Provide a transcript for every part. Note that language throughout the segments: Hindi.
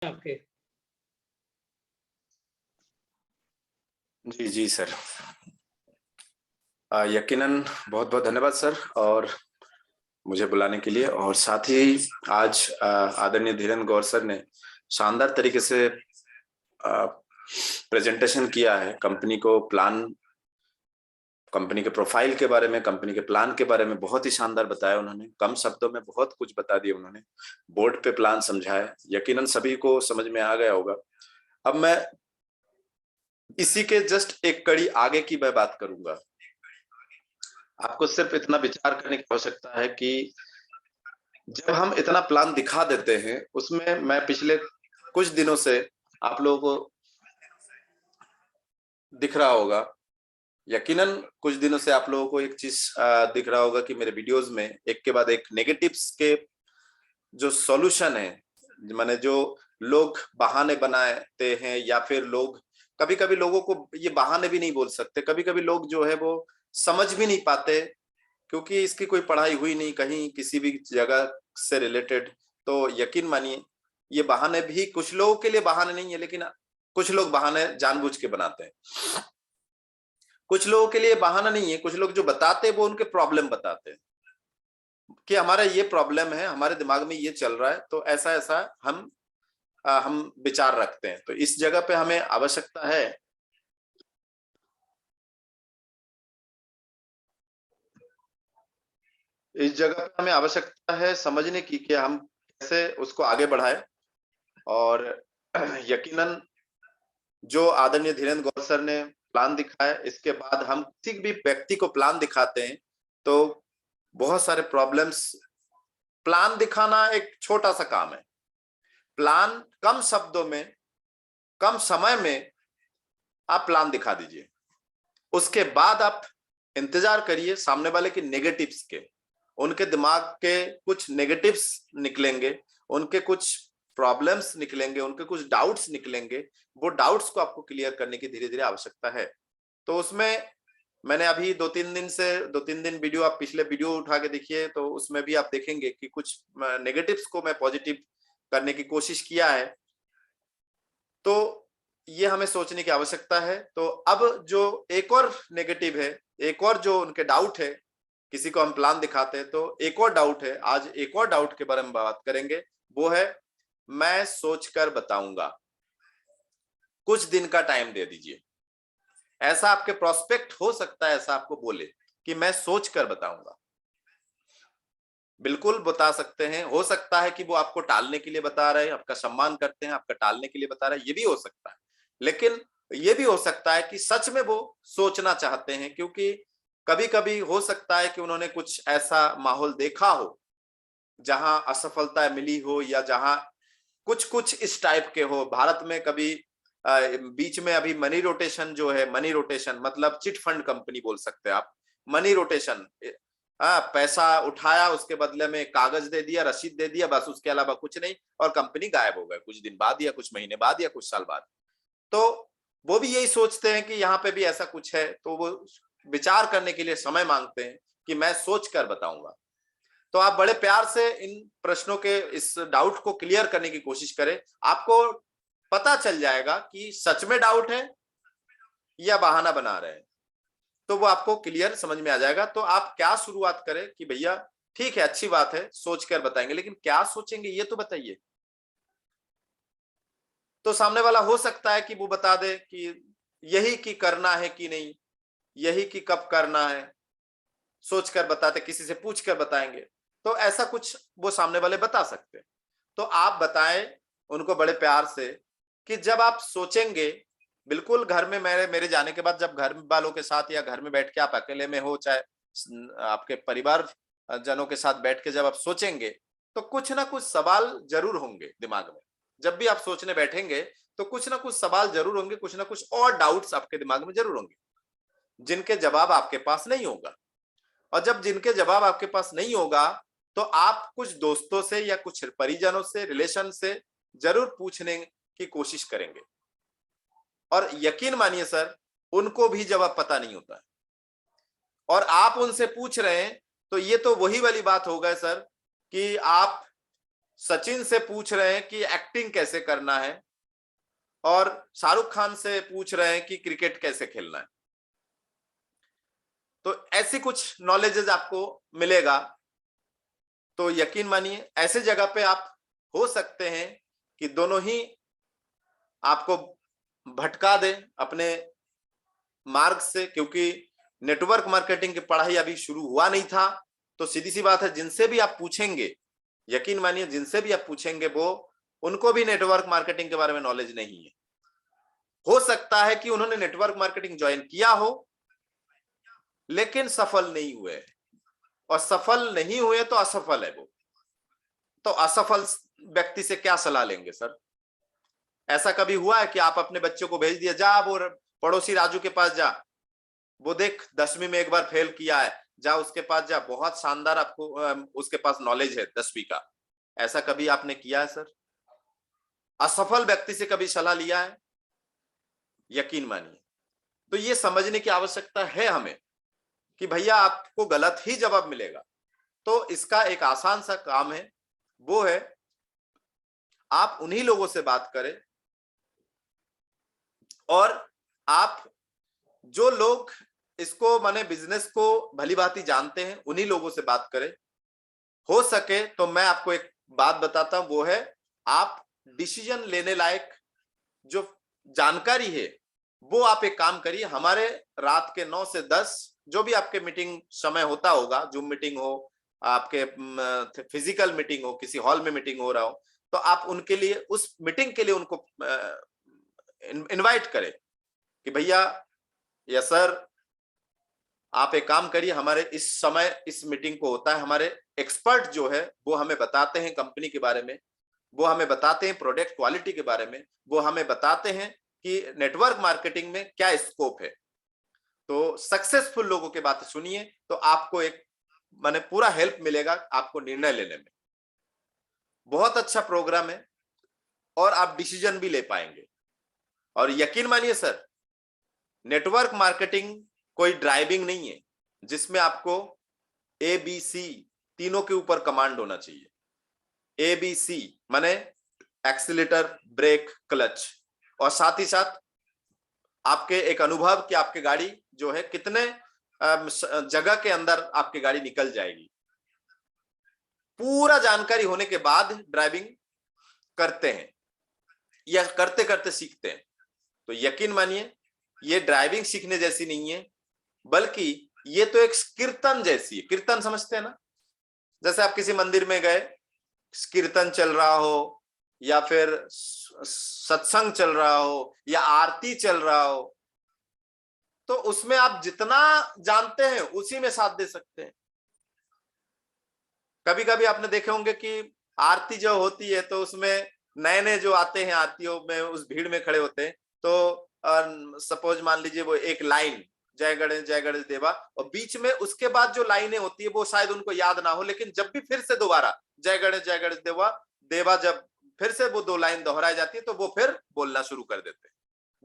आपके। जी, जी सर। यकीनन बहुत-बहुत धन्यवाद सर और मुझे बुलाने के लिए, और साथ ही आज आदरणीय धीरेन्द्र गौर सर ने शानदार तरीके से प्रेजेंटेशन किया है। कंपनी के प्रोफाइल के बारे में, कंपनी के प्लान के बारे में बहुत ही शानदार बताया उन्होंने। कम शब्दों में बहुत कुछ बता दिया उन्होंने, बोर्ड पे प्लान समझाया, यकीनन सभी को समझ में आ गया होगा। अब मैं इसी के जस्ट एक कड़ी आगे की मैं बात करूंगा। आपको सिर्फ इतना विचार करने की आवश्यकता है कि जब हम इतना प्लान दिखा देते हैं, उसमें मैं पिछले कुछ दिनों से आप लोगों को दिख रहा होगा, यकीनन कुछ दिनों से आप लोगों को एक चीज दिख रहा होगा कि मेरे वीडियोस में एक के बाद एक नेगेटिव्स के जो सॉल्यूशन है, माने जो लोग बहाने बनाते हैं, या फिर लोग कभी-कभी लोगों को ये बहाने भी नहीं बोल सकते, कभी-कभी लोग जो है वो समझ भी नहीं पाते क्योंकि इसकी कोई पढ़ाई हुई नहीं कहीं किसी भी जगह से रिलेटेड। तो यकीन मानिए ये बहाने भी कुछ लोगों के लिए बहाने नहीं है, लेकिन कुछ लोग बहाने जानबूझ के बनाते हैं। कुछ लोगों के लिए बहाना नहीं है, कुछ लोग जो बताते हैं वो उनके प्रॉब्लम बताते हैं कि हमारा ये प्रॉब्लम है, हमारे दिमाग में ये चल रहा है, तो ऐसा ऐसा हम विचार रखते हैं। तो इस जगह पे हमें आवश्यकता है समझने की कि हम कैसे उसको आगे बढ़ाएं। और यकीनन जो आदरणीय धीरेन्द्र गौर सर ने प्लान दिखाया, इसके बाद हम किसी भी व्यक्ति को प्लान दिखाते हैं तो बहुत सारे प्रॉब्लम्स, प्लान दिखाना एक छोटा सा काम है। प्लान कम शब्दों में, कम समय में आप प्लान दिखा दीजिए, उसके बाद आप इंतजार करिए सामने वाले के नेगेटिव्स के। उनके दिमाग के कुछ नेगेटिव्स निकलेंगे, उनके कुछ प्रॉब्लम्स निकलेंगे, उनके कुछ डाउट्स निकलेंगे। वो डाउट्स को आपको क्लियर करने की धीरे धीरे आवश्यकता है। तो उसमें मैंने अभी 2-3 दिन वीडियो, आप पिछले वीडियो उठा के देखिए तो उसमें भी आप देखेंगे कि कुछ नेगेटिव्स को मैं पॉजिटिव करने की कोशिश किया है। तो ये हमें सोचने की आवश्यकता है। तो अब जो एक और नेगेटिव है, एक और जो उनके डाउट है, किसी को हम प्लान दिखाते हैं तो एक और डाउट है, आज एक और डाउट के बारे में बात करेंगे। वो है मैं सोचकर बताऊंगा, कुछ दिन का टाइम दे दीजिए। ऐसा आपके प्रोस्पेक्ट हो सकता है, ऐसा आपको बोले कि मैं सोचकर बताऊंगा। बिल्कुल बता सकते हैं, हो सकता है कि वो आपको टालने के लिए बता रहे हैं, आपका सम्मान करते हैं, आपका टालने के लिए बता रहे हैं, ये भी हो सकता है। लेकिन ये भी हो सकता है कि सच में वो सोचना चाहते हैं, क्योंकि कभी-कभी हो सकता है कि उन्होंने कुछ ऐसा माहौल देखा हो जहां असफलता मिली हो, या जहां कुछ इस टाइप के हो। भारत में कभी बीच में अभी मनी रोटेशन जो है, मनी रोटेशन मतलब चिट फंड कंपनी बोल सकते हैं आप। मनी रोटेशन, पैसा उठाया, उसके बदले में कागज दे दिया, रसीद दे दिया, बस उसके अलावा कुछ नहीं, और कंपनी गायब हो गए कुछ दिन बाद या कुछ महीने बाद या कुछ साल बाद। तो वो भी यही सोचते हैं कि यहाँ पे भी ऐसा कुछ है, तो वो विचार करने के लिए समय मांगते हैं कि मैं सोच कर बताऊंगा। तो आप बड़े प्यार से इन प्रश्नों के, इस डाउट को क्लियर करने की कोशिश करें। आपको पता चल जाएगा कि सच में डाउट है या बहाना बना रहे हैं, तो वो आपको क्लियर समझ में आ जाएगा। तो आप क्या शुरुआत करें कि भैया ठीक है, अच्छी बात है, सोच कर बताएंगे, लेकिन क्या सोचेंगे ये तो बताइए। तो सामने वाला हो सकता है कि वो बता दे कि यही कि करना है कि नहीं, यही कि कब करना है, सोचकर बताते, किसी से पूछकर बताएंगे। तो ऐसा कुछ वो सामने वाले बता सकते हैं। तो आप बताएं उनको बड़े प्यार से कि जब आप सोचेंगे, बिल्कुल घर में मेरे मेरे जाने के बाद जब घर वालों के साथ या घर में बैठ के आप अकेले में हो, चाहे आपके परिवार जनों के साथ बैठ के जब आप सोचेंगे, तो कुछ ना कुछ सवाल जरूर होंगे दिमाग में। जब भी आप सोचने बैठेंगे तो कुछ ना कुछ सवाल जरूर होंगे, कुछ ना कुछ और डाउट्स आपके दिमाग में जरूर होंगे, जिनके जवाब आपके पास नहीं होगा। और जब जिनके जवाब आपके पास नहीं होगा, तो आप कुछ दोस्तों से या कुछ परिजनों से, रिलेशन से जरूर पूछने की कोशिश करेंगे। और यकीन मानिए सर, उनको भी जवाब पता नहीं होता है, और आप उनसे पूछ रहे हैं, तो ये तो वही वाली बात हो गई सर कि आप सचिन से पूछ रहे हैं कि एक्टिंग कैसे करना है, और शाहरुख खान से पूछ रहे हैं कि क्रिकेट कैसे खेलना है। तो ऐसी कुछ नॉलेजेस आपको मिलेगा। तो यकीन मानिए ऐसे जगह पे आप हो सकते हैं कि दोनों ही आपको भटका दे अपने मार्ग से, क्योंकि नेटवर्क मार्केटिंग की पढ़ाई अभी शुरू हुआ नहीं था। तो सीधी सी बात है, जिनसे भी आप पूछेंगे, यकीन मानिए जिनसे भी आप पूछेंगे, वो उनको भी नेटवर्क मार्केटिंग के बारे में नॉलेज नहीं है। हो सकता है कि उन्होंने नेटवर्क मार्केटिंग ज्वाइन किया हो लेकिन सफल नहीं हुए, और सफल नहीं हुए तो असफल है वो। तो असफल व्यक्ति से क्या सलाह लेंगे सर? ऐसा कभी हुआ है कि आप अपने बच्चों को भेज दिया, जा वो पड़ोसी राजू के पास जा, वो देख 10वीं में एक बार फेल किया है, जा उसके पास जा, बहुत शानदार आपको उसके पास नॉलेज है 10वीं का। ऐसा कभी आपने किया है सर? असफल व्यक्ति से कभी सलाह लिया है? यकीन मानिए। तो ये समझने की आवश्यकता है हमें कि भैया आपको गलत ही जवाब मिलेगा। तो इसका एक आसान सा काम है, वो है आप उन्हीं लोगों से बात करें, और आप जो लोग इसको माने बिजनेस को भली भांति जानते हैं उन्हीं लोगों से बात करें। हो सके तो मैं आपको एक बात बताता हूं, वो है आप डिसीजन लेने लायक जो जानकारी है वो आप एक काम करिए, हमारे रात के 9 से 10 जो भी आपके मीटिंग समय होता होगा, जूम मीटिंग हो, आपके फिजिकल मीटिंग हो, किसी हॉल में मीटिंग हो रहा हो, तो आप उनके लिए उस मीटिंग के लिए उनको इनवाइट करें कि भैया या सर आप एक काम करिए, हमारे इस समय इस मीटिंग को होता है, हमारे एक्सपर्ट जो है वो हमें बताते हैं कंपनी के बारे में, वो हमें बताते हैं प्रोडक्ट क्वालिटी के बारे में, वो हमें बताते हैं कि नेटवर्क मार्केटिंग में क्या स्कोप है। तो सक्सेसफुल लोगों की बात सुनिए, तो आपको एक माने पूरा हेल्प मिलेगा आपको निर्णय लेने में। बहुत अच्छा प्रोग्राम है और आप डिसीजन भी ले पाएंगे। और यकीन मानिए सर, नेटवर्क मार्केटिंग कोई ड्राइविंग नहीं है जिसमें आपको ABC तीनों के ऊपर कमांड होना चाहिए। ABC माने एक्सीलेटर, ब्रेक, क्लच, और साथ ही साथ आपके एक अनुभव कि आपकी गाड़ी जो है कितने जगह के अंदर आपकी गाड़ी निकल जाएगी। पूरा जानकारी होने के बाद ड्राइविंग करते हैं या करते करते सीखते हैं। तो यकीन मानिए ये ड्राइविंग सीखने जैसी नहीं है, बल्कि ये तो एक कीर्तन जैसी है। कीर्तन समझते हैं ना? जैसे आप किसी मंदिर में गए, कीर्तन चल रहा हो या फिर सत्संग चल रहा हो या आरती चल रहा हो, तो उसमें आप जितना जानते हैं उसी में साथ दे सकते हैं। कभी कभी आपने देखे होंगे कि आरती जो होती है तो उसमें नए नए जो आते हैं आरतियों में, उस भीड़ में खड़े होते हैं, तो सपोज मान लीजिए वो एक लाइन जय गणेश देवा, और बीच में उसके बाद जो लाइनें होती है वो शायद उनको याद ना हो, लेकिन जब भी फिर से दोबारा जय गणेश देवा देवा जब फिर से वो 2 लाइन दोहराई जाती है तो वो फिर बोलना शुरू कर देते हैं,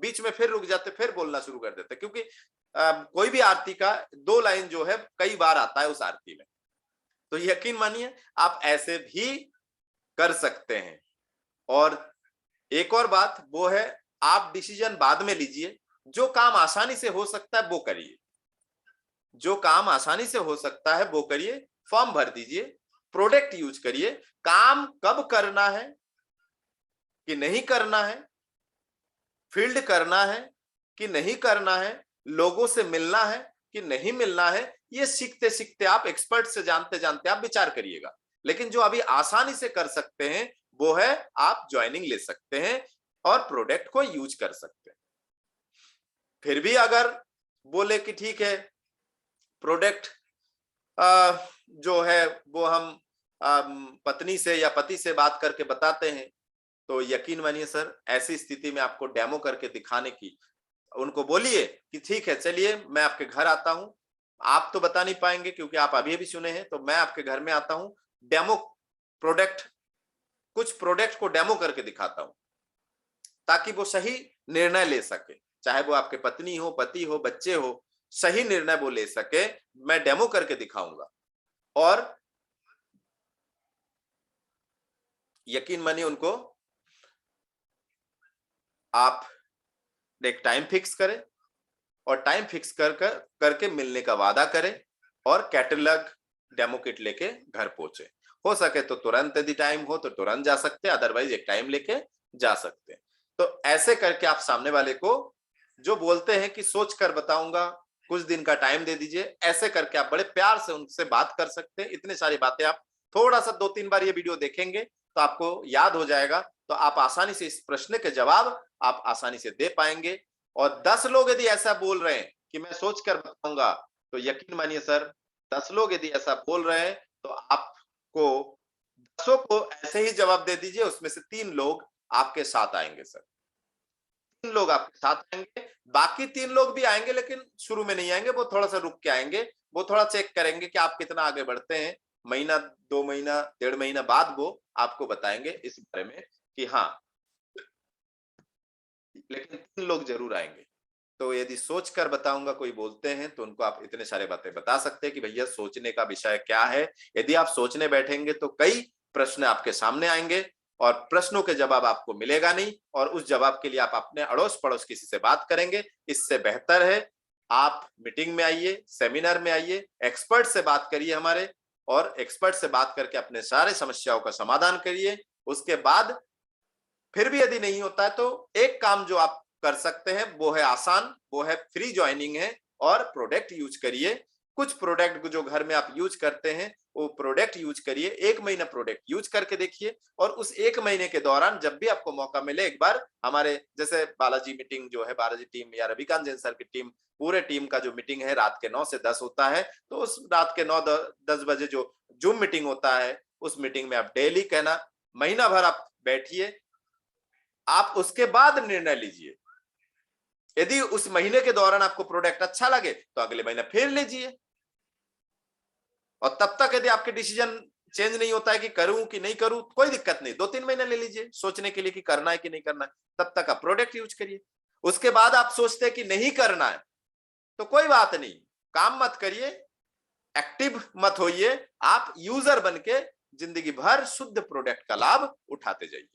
बीच में फिर रुक जाते, फिर बोलना शुरू कर देते, क्योंकि कोई भी आरती का 2 लाइन जो है कई बार आता है उस आरती में। तो यकीन मानिए आप ऐसे भी कर सकते हैं। और एक और बात वो है, आप डिसीजन बाद में लीजिए, जो काम आसानी से हो सकता है वो करिए, जो काम आसानी से हो सकता है वो करिए, फॉर्म भर दीजिए, प्रोडक्ट यूज करिए। काम कब करना है कि नहीं करना है, फील्ड करना है कि नहीं करना है, लोगों से मिलना है कि नहीं मिलना है, ये सीखते सीखते आप एक्सपर्ट से जानते जानते आप विचार करिएगा। लेकिन जो अभी आसानी से कर सकते हैं वो है आप ज्वाइनिंग ले सकते हैं और प्रोडक्ट को यूज कर सकते हैं। फिर भी अगर बोले कि ठीक है प्रोडक्ट जो है वो हम पत्नी से या पति से बात करके बताते हैं, तो यकीन मानिए सर ऐसी स्थिति में आपको डेमो करके दिखाने की, उनको बोलिए कि ठीक है चलिए मैं आपके घर आता हूं, आप तो बता नहीं पाएंगे क्योंकि आप अभी अभी सुने हैं, तो मैं आपके घर में आता हूं, डेमो प्रोडक्ट, कुछ प्रोडक्ट को डेमो करके दिखाता हूं ताकि वो सही निर्णय ले सके, चाहे वो आपके पत्नी हो, पति हो, बच्चे हो, सही निर्णय वो ले सके। मैं डेमो करके दिखाऊंगा और यकीन मानिए उनको आप एक टाइम फिक्स करें और टाइम फिक्स करके मिलने का वादा करें और कैटलॉग डेमो किट लेके घर पहुंचे। हो सके तो तुरंत, यदि टाइम हो तो तुरंत जा सकते हैं, अदरवाइज एक टाइम लेके जा सकते हैं। तो ऐसे करके आप सामने वाले को जो बोलते हैं कि सोच कर बताऊंगा, कुछ दिन का टाइम दे दीजिए, ऐसे करके आप बड़े प्यार से उनसे बात कर सकते हैं। इतनी सारी बातें आप थोड़ा सा 2-3 बार ये वीडियो देखेंगे तो आपको याद हो जाएगा, तो आप आसानी से इस प्रश्न के जवाब आप आसानी से दे पाएंगे। और 10 लोग यदि ऐसा बोल रहे हैं कि मैं सोच कर बताऊंगा, तो यकीन मानिए सर, 10 लोग यदि ऐसा बोल रहे हैं तो आपको 10 को ऐसे ही जवाब दे दीजिए, उसमें से 3 लोग आपके साथ आएंगे सर। 3 लोग आपके साथ आएंगे, बाकी 3 लोग भी आएंगे लेकिन शुरू में नहीं आएंगे, वो थोड़ा सा रुक के आएंगे। वो थोड़ा चेक करेंगे कि आप कितना आगे बढ़ते हैं। महीना, 2 महीना, 1.5 महीना बाद वो आपको बताएंगे इस बारे में कि हाँ, लेकिन 3 लोग जरूर आएंगे। तो यदि सोच कर बताऊंगा कोई बोलते हैं तो उनको आप इतने सारे बातें बता सकते हैं कि भैया सोचने का विषय क्या है। यदि आप सोचने बैठेंगे तो कई प्रश्न आपके सामने आएंगे और प्रश्नों के जवाब आपको मिलेगा नहीं, और उस जवाब के लिए आप अपने अड़ोस पड़ोस किसी से बात करेंगे। इससे बेहतर है आप मीटिंग में आइए, सेमिनार में आइए, एक्सपर्ट से बात करिए हमारे, और एक्सपर्ट से बात करके अपने सारे समस्याओं का समाधान करिए। उसके बाद फिर भी यदि नहीं होता है तो एक काम जो आप कर सकते हैं वो है आसान, वो है फ्री ज्वाइनिंग है, और प्रोडक्ट यूज करिए। कुछ प्रोडक्ट जो घर में आप यूज करते हैं वो प्रोडक्ट यूज करिए, 1 महीना प्रोडक्ट यूज करके देखिए, और उस 1 महीने के दौरान जब भी आपको मौका मिले एक बार हमारे जैसे बालाजी मीटिंग जो है, बालाजी टीम या रविकांत जैन सर की टीम, पूरे टीम का जो मीटिंग है रात के 9 से 10 होता है, तो उस रात के 9-10 बजे जो जूम मीटिंग होता है उस मीटिंग में आप डेली कहना, महीना भर आप बैठिए, आप उसके बाद निर्णय लीजिए। यदि उस महीने के दौरान आपको प्रोडक्ट अच्छा लगे तो अगले महीने फिर लीजिए, और तब तक यदि आपके डिसीजन चेंज नहीं होता है कि करूं कि नहीं करूं, कोई दिक्कत नहीं, 2-3 महीने ले लीजिए सोचने के लिए कि करना है कि नहीं करना है, तब तक आप प्रोडक्ट यूज करिए। उसके बाद आप सोचते हैं कि नहीं करना है तो कोई बात नहीं, काम मत करिए, एक्टिव मत होइए, आप यूजर बन के जिंदगी भर शुद्ध प्रोडक्ट का लाभ उठाते जाइए,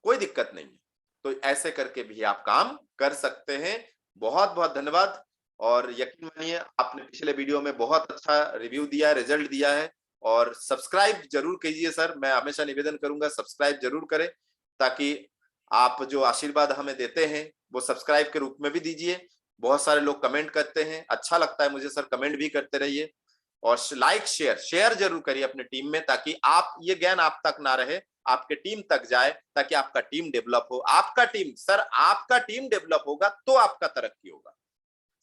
कोई दिक्कत नहीं है। तो ऐसे करके भी आप काम कर सकते हैं। बहुत बहुत धन्यवाद। और यकीन मानिए आपने पिछले वीडियो में बहुत अच्छा रिव्यू दिया है, रिजल्ट दिया है, और सब्सक्राइब जरूर कीजिए सर, मैं हमेशा निवेदन करूंगा सब्सक्राइब जरूर करें, ताकि आप जो आशीर्वाद हमें देते हैं वो सब्सक्राइब के रूप में भी दीजिए। बहुत सारे लोग कमेंट करते हैं, अच्छा लगता है मुझे सर, कमेंट भी करते रहिए, और लाइक शेयर जरूर करिए अपने टीम में, ताकि आप ये ज्ञान आप तक ना रहे, आपके टीम तक जाए, ताकि आपका टीम डेवलप हो। आपका टीम सर, आपका टीम डेवलप होगा तो आपका तरक्की होगा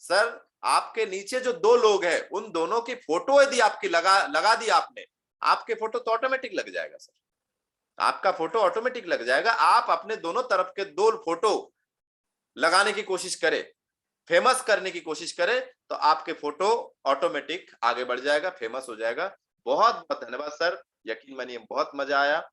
सर। आपके नीचे जो 2 लोग हैं उन दोनों की फोटो यदि आपकी लगा दी आपने, आपके फोटो तो ऑटोमेटिक लग जाएगा सर, आपका फोटो ऑटोमेटिक लग जाएगा। आप अपने दोनों तरफ के 2 फोटो लगाने की कोशिश करें, फेमस करने की कोशिश करें, तो आपके फोटो ऑटोमेटिक आगे बढ़ जाएगा, फेमस हो जाएगा। बहुत बहुत धन्यवाद सर, यकीन मानिए बहुत मजा आया।